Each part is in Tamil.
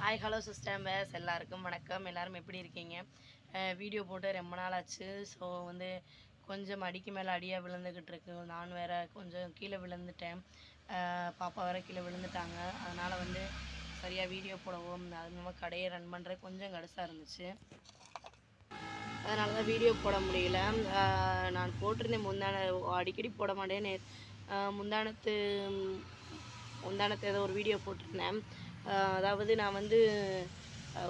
ஹாய் ஹலோ சிஸ்டர்ஸ் எல்லாருக்கும் வணக்கம். எல்லோரும் எப்படி இருக்கீங்க? வீடியோ போட்டு ரொம்ப நாள் ஆச்சு. ஸோ கொஞ்சம் அடிக்கு மேலே அடியாக விழுந்துக்கிட்டு இருக்கு. நான் வேறு கொஞ்சம் கீழே விழுந்துட்டேன். பாப்பா வேறு கீழே விழுந்துட்டாங்க. அதனால் சரியாக வீடியோ போடவும் அது நம்ம கடையை ரன் பண்ணுற கொஞ்சம் கடுசாக இருந்துச்சு. அதனால தான் வீடியோ போட முடியல. நான் போட்டிருந்தேன் அடிக்கடி போட மாட்டேன். முந்தானத்து ஏதோ ஒரு வீடியோ போட்டிருந்தேன். அதாவது நான்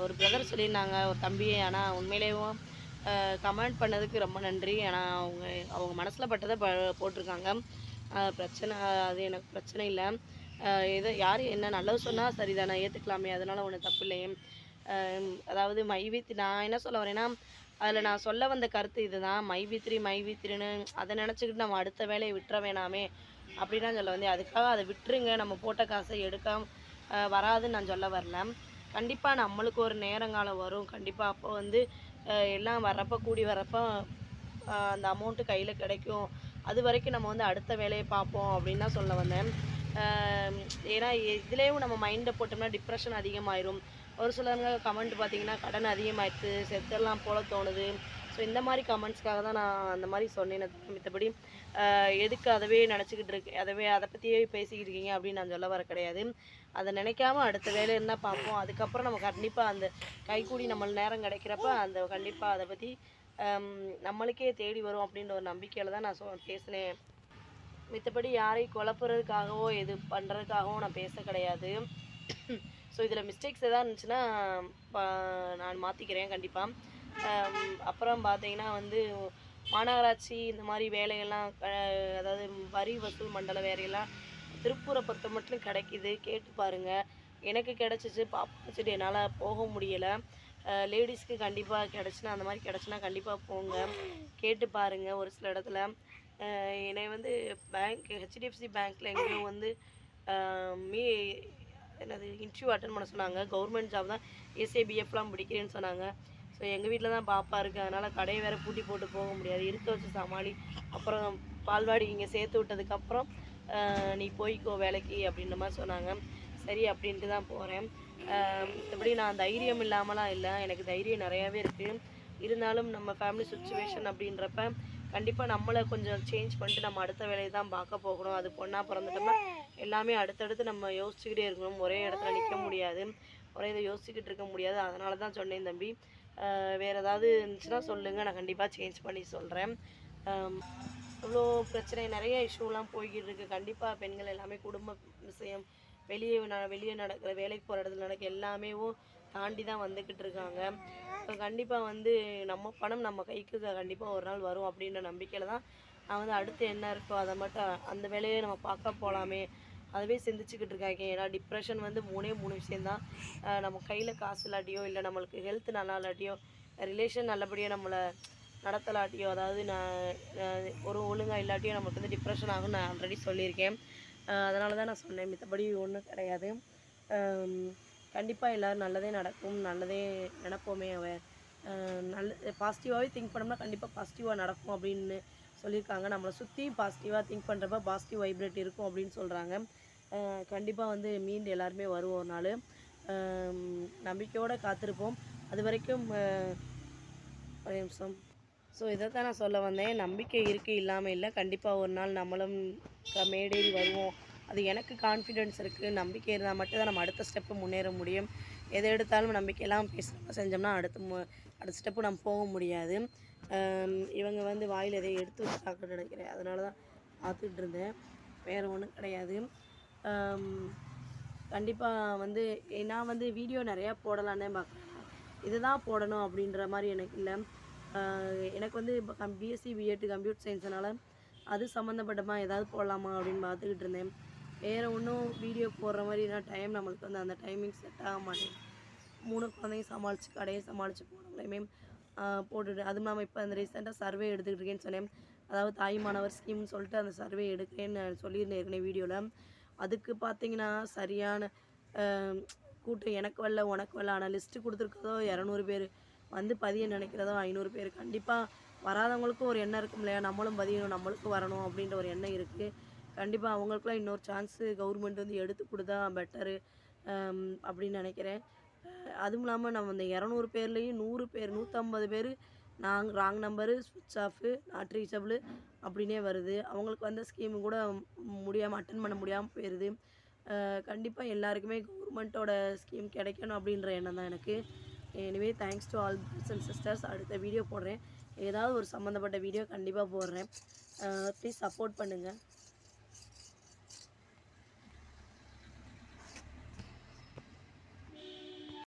ஒரு பிரதர் சொல்லியிருந்தாங்க, ஒரு தம்பி. ஆனால் உண்மையிலேயும் கமெண்ட் பண்ணதுக்கு ரொம்ப நன்றி. ஆனால் அவங்க மனசில் பட்டதை போட்டிருக்காங்க. பிரச்சனை அது எனக்கு பிரச்சனை இல்லை. யார் என்ன நல்லது சொன்னால் சரி தானே, ஏற்றுக்கலாமே, அதனால் ஒன்றும் தப்பு இல்லையே. அதாவது நான் என்ன சொல்ல வரேன்னா, அதில் நான் சொல்ல வந்த கருத்து இதுதான். மைவித்திரின்னு அதை நினச்சிக்கிட்டு நம்ம அடுத்த வேலையை விட்டுற வேணாமே அப்படின்னா சொல்ல அதுக்காக அதை விட்டுருங்க, நம்ம போட்ட காசை எடுக்காம வராதுன்னு நான் சொல்ல வரல. கண்டிப்பாக நம்மளுக்கு ஒரு நேரங்காலம் வரும். கண்டிப்பாக அப்போ எல்லாம் வரப்போ கூடி வரப்போ அந்த அமௌண்ட்டு கையில் கிடைக்கும். அது வரைக்கும் நம்ம அடுத்த வேலையை பார்ப்போம் அப்படின்னு தான் சொல்ல வந்தேன். ஏன்னா இதுலேயும் நம்ம மைண்டை போட்டோம்னா டிப்ரெஷன் அதிகமாயிரும். ஒரு சிலவங்க கமெண்ட் பார்த்திங்கன்னா கடன் அதிகமாகிடுச்சு, செத்துடலாம் போல தோணுது. ஸோ இந்த மாதிரி கமெண்ட்ஸ்க்காக தான் நான் அந்த மாதிரி சொன்னேன். மற்றபடி எதுக்கு அதவே நினச்சிக்கிட்டு இருக்கு, அதை பற்றியே பேசிக்கிட்டு இருக்கீங்க அப்படின்னு நான் சொல்ல வர கிடையாது. அதை நினைக்காம அடுத்த வேலை இருந்தால் பார்ப்போம். அதுக்கப்புறம் நம்ம கண்டிப்பாக அந்த கைக்கூடி நம்மளுக்கு நேரம் கிடைக்கிறப்ப கண்டிப்பாக அதை பற்றி நம்மளுக்கே தேடி வரும் அப்படின்ற ஒரு நம்பிக்கையில் தான் நான் பேசினேன். மித்தபடி யாரையும் குழப்புறதுக்காகவோ எது பண்ணுறதுக்காகவோ நான் பேச கிடையாது. ஸோ இதில் மிஸ்டேக்ஸ் எதாவது இருந்துச்சுன்னா நான் மாற்றிக்கிறேன் கண்டிப்பாக. அப்புறம் பார்த்தீங்கன்னா மாநகராட்சி இந்த மாதிரி வேலையெல்லாம் அதாவது வரி வசூல் மண்டல வேலையெல்லாம் திருப்பூரை பொறுத்த மட்டும் கிடைக்கிது. கேட்டு பாருங்கள். எனக்கு கிடச்சிச்சு, பாப்பா வச்சுட்டு என்னால் போக முடியலை. லேடிஸ்க்கு கண்டிப்பாக கிடச்சுன்னா, அந்த மாதிரி கிடச்சுன்னா கண்டிப்பாக போங்க, கேட்டு பாருங்கள். ஒரு சில இடத்துல என்னை பேங்க் ஹெச்டிஎஃப்சி பேங்க்கில் எங்கேயும் என்னது இன்டர்வியூ அட்டன் பண்ண சொன்னாங்க. கவர்மெண்ட் ஜாப் தான், எஸ்ஏபிஎஃப்லாம் பிடிக்கிறேன்னு சொன்னாங்க. ஸோ எங்கள் வீட்டில் தான் பாப்பா இருக்குது, அதனால் கடையை வேறு பூட்டி போட்டு போக முடியாது, இருக்க வச்சு சமாளி. அப்புறம் பால்வாடி இங்கே சேர்த்து விட்டதுக்கப்புறம் நீ போய்க்கோ வேலைக்கு அப்படின்ற மாதிரி சொன்னாங்க. சரி அப்படின்ட்டு தான் போகிறேன். மற்றபடி நான் தைரியம் இல்லாமலாம் இல்லை, எனக்கு தைரியம் நிறையாவே இருக்குது. இருந்தாலும் நம்ம ஃபேமிலி சுச்சுவேஷன் அப்படின்றப்ப கண்டிப்பாக நம்மளை கொஞ்சம் சேஞ்ச் பண்ணிட்டு நம்ம அடுத்த வேலையை தான் பார்க்க போகணும். அது பொண்ணாக பிறந்துட்டோம்னா எல்லாமே அடுத்தடுத்து நம்ம யோசிச்சுக்கிட்டே இருக்கணும். ஒரே இடத்துல நிற்க முடியாது, ஒரே இதை யோசிச்சுக்கிட்டு இருக்க முடியாது. அதனால தான் சொன்னேன் தம்பி. வேறு ஏதாவது இருந்துச்சுன்னா சொல்லுங்கள், நான் கண்டிப்பாக சேஞ்ச் பண்ணி சொல்கிறேன். இவ்வளோ பிரச்சனை, நிறைய இஷ்யூலாம் போய்கிட்டு இருக்குது. கண்டிப்பாக பெண்கள் எல்லாமே குடும்ப விஷயம், வெளியே நடக்கிற, வேலைக்கு போகிற இடத்துல நடக்க எல்லாமே தாண்டி தான் வந்துக்கிட்டு இருக்காங்க. இப்போ கண்டிப்பாக நம்ம பணம் நம்ம கைக்கு கண்டிப்பாக ஒரு நாள் வரும் அப்படின்ற நம்பிக்கையில் தான் நான் அடுத்து என்ன இருக்கோ அதை மட்டும் அந்த வேலையை நம்ம பார்க்க போகலாமே அதுவே சிந்திச்சுக்கிட்டு இருக்காங்க. ஏன்னா டிப்ரெஷன் மூணு விஷயந்தான். நம்ம கையில் காசு இல்லாட்டியோ, இல்லை நம்மளுக்கு ஹெல்த் நல்லா இல்லாட்டியோ, ரிலேஷன் நல்லபடியாக நம்மளை நடத்தலாட்டியோ, அதாவது நான் ஒரு ஒழுங்காக இல்லாட்டியோ நமக்கு டிப்ரெஷன் ஆகும்னு நான் ஆல்ரெடி சொல்லியிருக்கேன். அதனால தான் நான் சொன்னேன், மித்தபடி ஒன்றும் கிடையாது. கண்டிப்பாக எல்லோரும் நல்லதே நடக்கும், நல்லதே நினப்போமே. பாசிட்டிவாகவே திங்க் பண்ணோம்னா கண்டிப்பாக பாசிட்டிவாக நடக்கும் அப்படின்னு சொல்லியிருக்காங்க. நம்மளை சுற்றி பாசிட்டிவாக திங்க் பண்ணுறப்ப பாசிட்டிவ் வைப்ரேட் இருக்கும் அப்படின்னு சொல்கிறாங்க. கண்டிப்பாக மீண்டு எல்லாருமே வருவோம் ஒரு நாள். நம்பிக்கையோடு காத்திருப்போம். அது வரைக்கும் ஒரு நிமிஷம். ஸோ இதை தான் நான் சொல்ல வந்தேன். நம்பிக்கை இருக்குது, இல்லாமல் இல்லை. கண்டிப்பாக ஒரு நாள் நம்மளும் மேடேறி வருவோம். அது எனக்கு கான்ஃபிடென்ஸ் இருக்குது. நம்பிக்கை இருந்தால் மட்டும் தான் நம்ம அடுத்த ஸ்டெப்பு முன்னேற முடியும். எதை எடுத்தாலும் நம்பிக்கையெல்லாம் பேசுகிறப்ப செஞ்சோம்னா அடுத்த ஸ்டெப்பு நம்ம போக முடியாது. இவங்க வாயில் எதையும் எடுத்து வச்சுட்டாங்கன்னு நினைக்கிறேன். அதனால தான் பார்த்துட்டு இருந்தேன், வேறு ஒன்றும் கிடையாது. கண்டிப்பாக நான் வீடியோ நிறையா போடலான்னே பார்க்குறேன். இதுதான் போடணும் அப்படின்ற மாதிரி எனக்கு இல்லை. எனக்கு இப்போ பிஎஸ்சி பிஎட் கம்ப்யூட்டர் சயின்ஸ்னால அது சம்மந்தப்பட்டமாக ஏதாவது போடலாமா அப்படின்னு பார்த்துக்கிட்டு இருந்தேன். வேறு ஒன்றும் வீடியோ போடுற மாதிரினா டைம் நம்மளுக்கு அந்த டைமிங் செட் ஆக மாட்டேங்குது. 3 குழந்தையும் சமாளித்து, கடையை சமாளித்து போனவங்களையுமே போட்டுட்டு, அதுவும் இல்லாமல் இப்போ அந்த ரீசெண்டாக சர்வே எடுத்துக்கிட்டு இருக்கேன்னு சொன்னேன். அதாவது தாய் மாணவர் ஸ்கீம்னு சொல்லிட்டு அந்த சர்வே எடுக்கிறேன்னு சொல்லியிருந்தேன் ஏற்கனவே வீடியோவில். அதுக்கு பார்த்திங்கன்னா சரியான கூட்டம். எனக்கு வரல, உனக்கு வரல. ஆனால் லிஸ்ட்டு கொடுத்துருக்கதோ 200 பேர், பதிய நினைக்கிறதோ 500 பேர். கண்டிப்பாக வராதவங்களுக்கும் ஒரு எண்ணம் இருக்கும் இல்லையா, நம்மளும் பதியணும், நம்மளுக்கும் வரணும் அப்படின்ற ஒரு எண்ணம் இருக்குது. கண்டிப்பாக அவங்களுக்குலாம் இன்னொரு சான்ஸு கவர்மெண்ட் எடுத்து கொடுத்தா பெட்டரு அப்படின்னு நினைக்கிறேன். அதுவும் இல்லாமல் நம்ம இந்த 200 பேர்லேயும் 100 பேர் 150 பேர் ராங் நம்பரு, ஸ்விட்ச் ஆஃபு, நாட் ரீச்சபிள் அப்படின்னே வருது. அவங்களுக்கு வந்த ஸ்கீமு கூட முடியாமல் அட்டெண்ட் பண்ண முடியாமல் போயிடுது. கண்டிப்பாக எல்லாருக்குமே கவர்மெண்ட்டோட ஸ்கீம் கிடைக்கணும் அப்படின்ற எண்ணம் தான் எனக்கு. Anyway thanks to all brothers and sisters. அடுத்த வீடியோ போடுறேன். ஏதாவது ஒரு சம்மந்தப்பட்ட வீடியோ கண்டிப்பாக போடுறேன். ப்ளீஸ் சப்போர்ட் பண்ணுங்கள்.